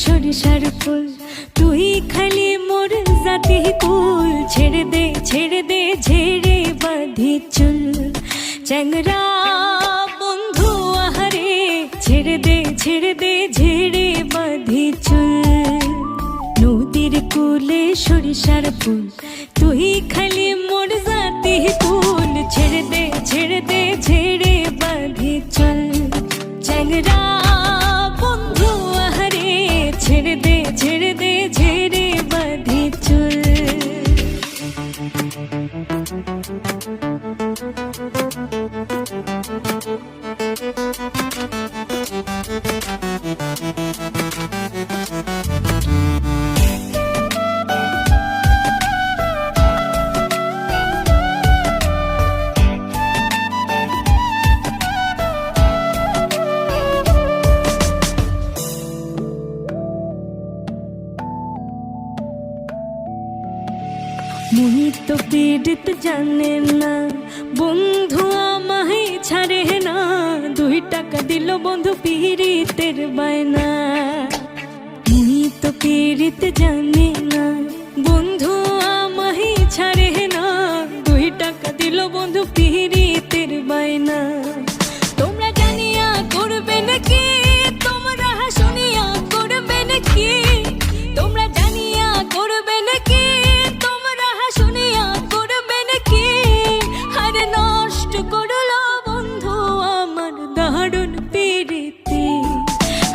সরিষার ফুল, তুই খালি মোর জাতি কুল। ছেড়ে দে ঝেড়ে বাঁধি চুল, চ্যাংরা বন্ধু আহারে। ছেড়ে দে ঝেড়ে বাঁধি চুল। নদীর কুলে সরিষার ফুল, তুই খালি মোর জাতি কুল। ছেড়ে দে ঝেড়ে বাঁধি চুল, চ্যাংরা বন্ধু আহারে। ছেড়ে দে ঝেড়ে বাঁধি চুল। মুই তো পীড়িত জানে না, বন্ধু আমায় ছাড়ে না। 2 টাকা দিল বন্ধু পীড়িতের বায়না। মুই তো পীড়িত জানে না, বন্ধু আমায় ছাড়ে না। 2 টাকা দিল বন্ধু পীড়িতের বায়না। তোমরা জানিয়া করবে নাকি, তোমরা শুনিয়া করবে নাকি? তোমরা জানিয়া করবে নাকি, শুনিয়া করবে নাকি? আরে নষ্ট করলো বন্ধু আমার দারুণ প্রীতি।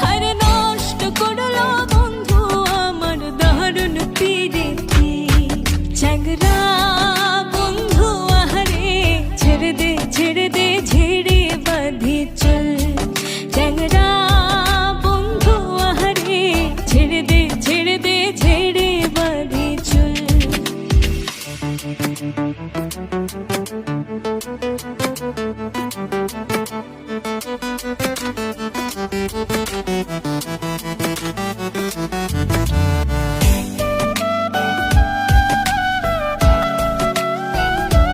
আরে নষ্ট করলো বন্ধু আমার দারুণ প্রীতি। চ্যাংরা বন্ধু আহারে, ছেড়ে দে ঝেড়ে বাঁধি চুল। চ্যাংরা বন্ধু আহারে, ছেড়ে দে ঝেড়ে বাঁধি চুল।